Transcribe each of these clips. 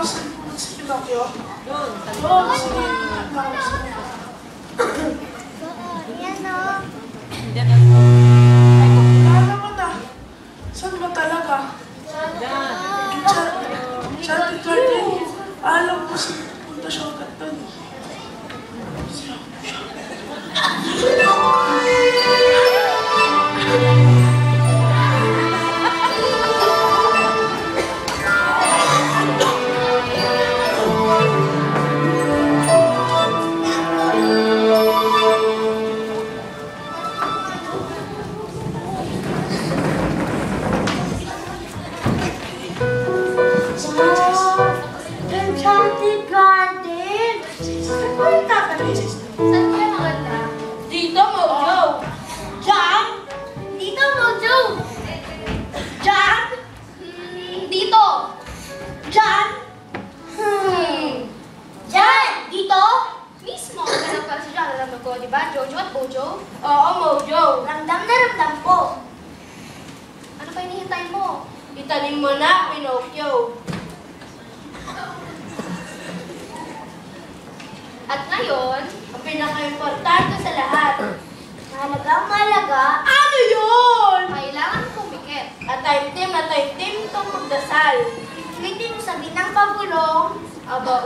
si Pinocchio? Doon. Oo, sige. Yan o. Diyan ako. Alam mo na. Saan ba talaga? Diyan. Sa Garden. Alam mo si punta siya agad doon. Enchanted Garden! Saan mo yung tatanong? Saan kaya maganda? Dito, Mojo! Diyan? Dito, Mojo! Diyan? Dito! Diyan? Diyan? Dito? Mismo! Ganun pala si John. Alam mo ko, di ba? Jojo at Bojo? Oo, Mojo! Ramdam na ramdam ko. Ano pa hinihintay mo? Itanim mo na, Pinocchio! At ngayon, ang pinaka-importante sa lahat, Mahalaga. ano yun? Kailangan mong pumikit. At time-team itong magdasal. Hindi mo sabihin ng pagulong. Aba,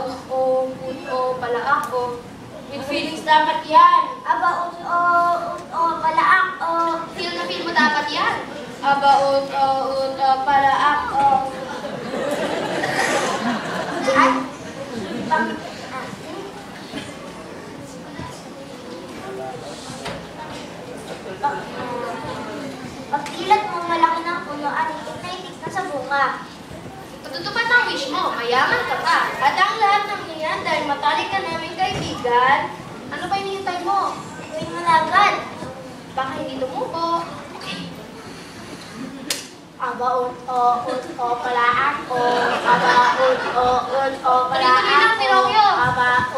pala ako. With feelings dapat yan. Aba, palaak, Feel na feel mo dapat yan. Aba, pala ako. at, pagkilat mo malaki ng puno at itig na sa bunga. Tutupad ang wish mo, mayaman ka pa. At ang lahat ng niyan dahil matalik ka naming kaibigan, ano ba hinihintay mo? Gawin mo na agad. Baka hindi tumubo. Aba, pala ako. Aba, pala Tuloy-tuloy lang, Pinocchio. Aba,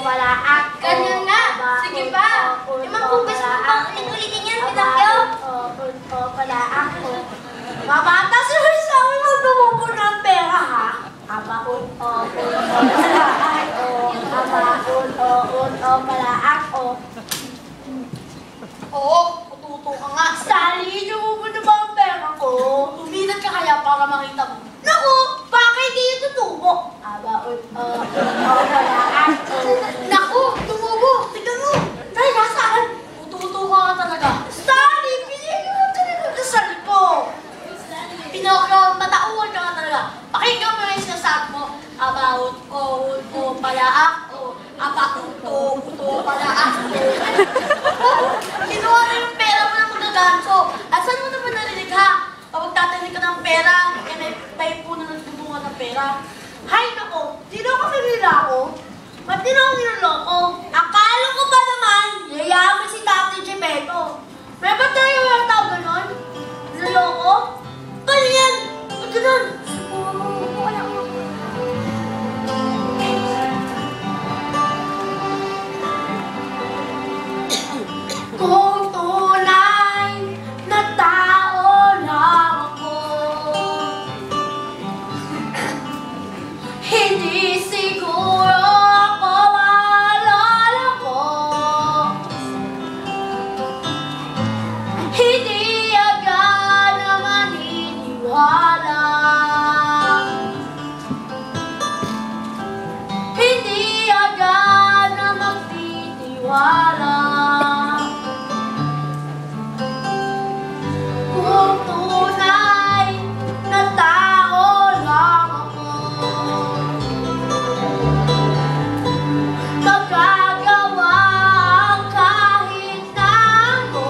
pala ako. Ganyan na. Sige pa. Imang-pupis mo pang ulit-ulitin yan, Pinocchio. Pala ako. Mamata, sir, sa akin magdumugo ng pera, ha? Aba, pala ako. Oo, ututo ka nga. Sally, mo ba ang pera ko? Tumilat ka kaya para makita mo. Naku, bakit di ito tubo? Aba, pala ako. Naku, tumubo. Tignan mo. Dahil nasaan? Ututo ka nga talaga. Sally, pinili mo talaga dasal ko. Pinocchio, matauhan ka nga talaga. Pakinggan mo yung sinasabi mo. About, pala ako. Pala ako. Kinuha na yung pera mo ng magaganso. At saan mo naman narinig ha? Kapag tatanig ka ng pera, may puno ng tulungan ng pera. Hay nako, sino ko pinila ko? Ba't di na ako niloloko? Akala ko ba naman, yayaman si Tatay Geppetto. May ba't tayo yung tao ganon? Niloloko? Paano yan? Ba't ganon? Wala ko. Kung tunay na tao lang ako, hindi siguro ako maalala ko. Hindi agad na maniniwala. Hindi agad na magtitiwala. Kung tunay na tao lang ako, magagawa ang kahit na ako.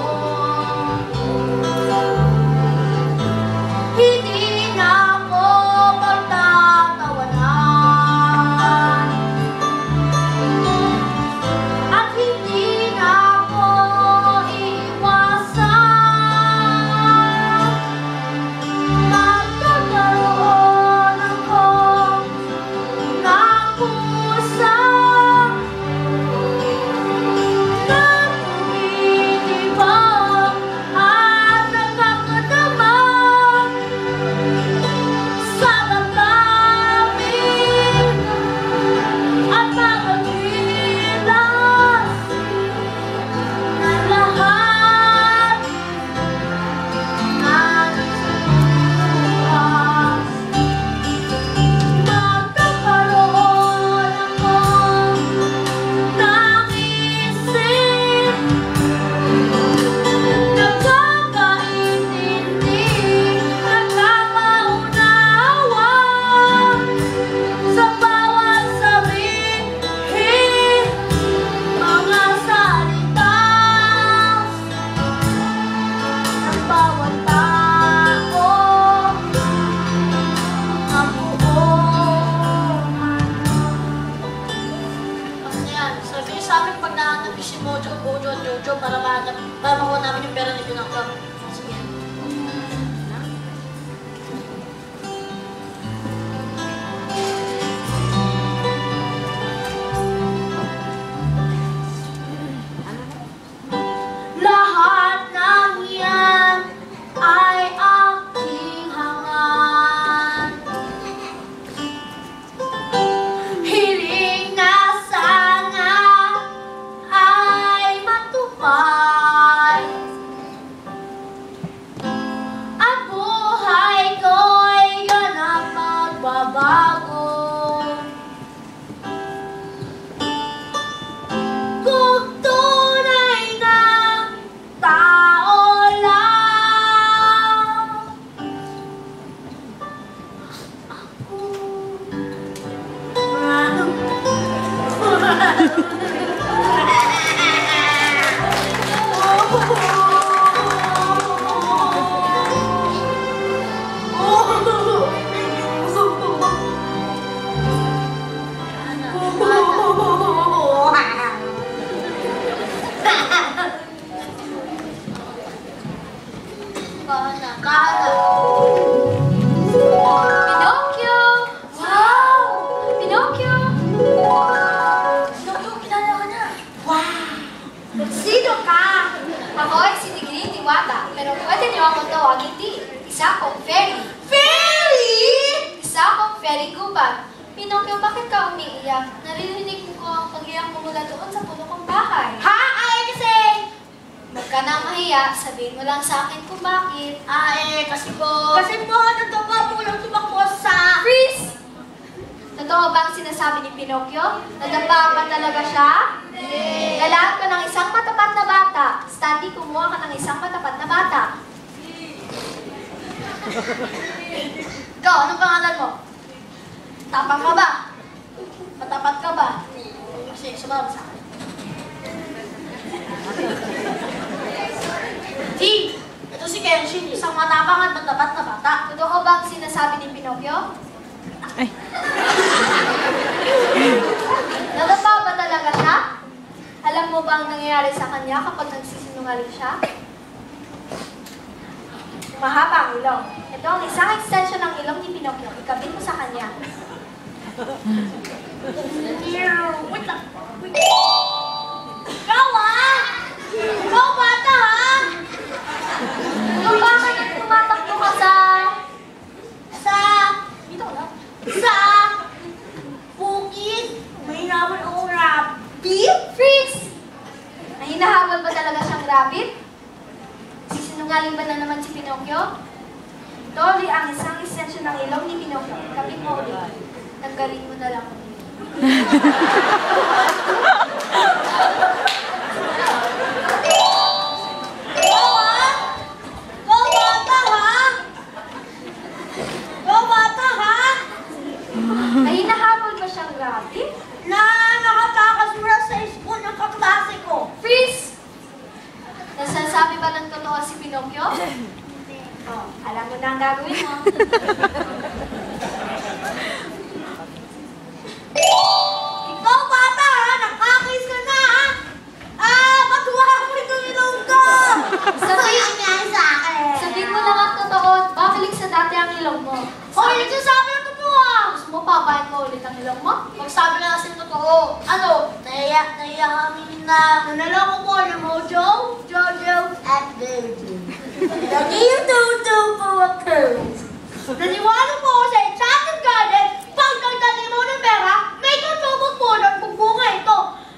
Kahana. Pinocchio! Wow! Pinocchio! Pinocchio, kilala ka na. Sino ka? Ako ay si Tigring Diwata, pero pwede niyo akong tawagin Di. Isa akong fairy. Fairy! Isa akong fairy gubat. Pinocchio, bakit ka umiiyak? Naririnig ko ang pag-iyak mo mula doon sa puno kong bahay. Ha? Ay, kasi... Huwag ka na mahiya, sabihin mo lang sa akin kung bakit. Ay, kasi po... Kasi po, nagtapa po yung tumakbo sa... Freeze! Totoo ba ang sinasabi ni Pinocchio? Nadapa ba talaga siya? Kailangan ko ng isang matapat na bata. Stanley, kumuha ka ng isang matapat na bata. Ikaw, anong pangalan mo? Tapang ka ba? Matapat ka ba? Kasi sumama sa akin. Di, ito si Kenshin, isang matapang at matapat na bata. Totoo ba ang sinasabi ni Pinocchio? Nadapa ba talaga siya? Alam mo ba ang nangyayari sa kanya kapag nagsisinungaling siya? Mahaba ang ilong. Ito ang isang extension ng ilong ni Pinocchio. Ikabit mo sa kanya. Wait lang. Ikaw ah! Ikaw bata ha! Kung bakit tumatakbo ka Sa... Dito ka lang. Sa... Bukid. May naman akong rabbit. Freeze! Nahinahabol ba talaga siyang rabbit? Sisinungaling ba na naman si Pinocchio? Dolly ang isang extension ng ilong ni Pinocchio. Ikabit mo ulit. Tanggalin mo na lang ulit. Ikaw ha! Ikaw bata ha! Ikaw bata ha! Nahinahabol ba siyang rabbit? Na nakatakas mula sa school ng kaklase ko. Freeze! Nasasabi ba ng totoo si Pinocchio? Oh, alam mo na ang gagawin mo. Ikaw bata ha! Nakakis ka na ha! Matuwa mo itong ilong ko! Sabihin niya sa akin. Sabihin mo lang ang totoo at babalik sa dati ang ilong mo. Hoy, nagsasabi ng totoo ah! Gusto mo papahin mo ulit ang ilong mo? Magsabi na kasi ng totoo. Ano? Naiyak kami na nanaloko po ni Mojo, Jojo, at Dojo. Nag-i-tuto po ako. Naniwala po ako sa Enchanted Garden, pag nagtanim mo ng pera, may tutubog po ng pugbunga ito.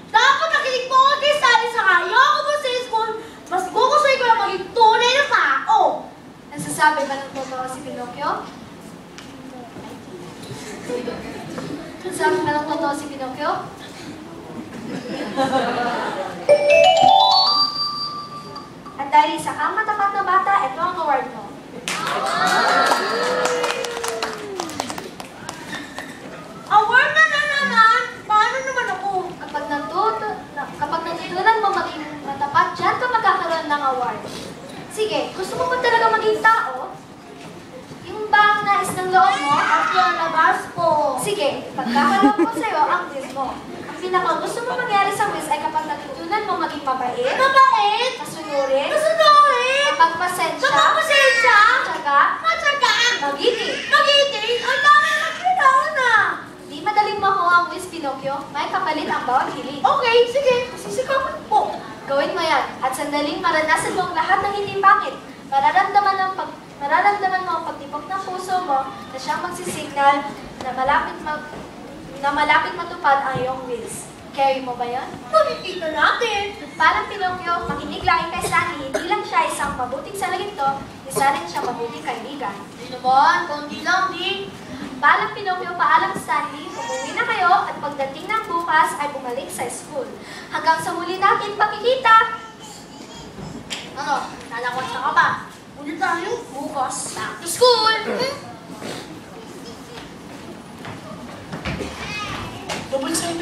Dapat nakinig po ako kay Sally sa ayoko po sa school, mas gugustuhin ko na maging tunay na tao. Nasasabi ba ng totoo si Pinocchio? Nasasabi ba ng totoo si Pinocchio? At dahil isa kang matapat na bata, ito ang award mo. Award na naman! Paano naman ako? Kapag natutunan mo maging matapat, dyan ka magkakaroon ng award. Sige, gusto mo ba talaga maging tao? Yung ba ang nais ng loob mo? At yung labas po. Sige, pagkakalob ko sa'yo ang wish mo. Ang pinaka gusto mo mangyari sa wish ay kapag natutunan mo maging mabait, Mabait! masunurin, Masunurin! mapagpasensya, Mapapasensya! matyaga, Matyaga! magiting. Magiting! Ang dami na nakitaw na! Di madaling makuha ang wish, Pinocchio. May kapalit ang bawat hiling. Okay, sige. Sisikapan po. Gawin mo yan, at sandaling maranasan mo ang lahat ng hindi pangit. Mararamdaman mo ang pagtibok ng puso mo na siyang magsisignal na malapit matupad ang iyong wish. Carry mo ba yan? Makikita natin. Parang Pinocchio, makinig lang kay Stanley, hindi lang siya isang mabuting salagito, isa rin siya mabuting kaibigan. Di naman, kundi lang, di. Parang Pinocchio, paalam Stanley, umuwi na kayo at pagdating ng bukas ay bumalik sa school. Hanggang sa muli natin pagkikita! Ano, nalakot ka ba? Ulit tayo bukas. Back to school!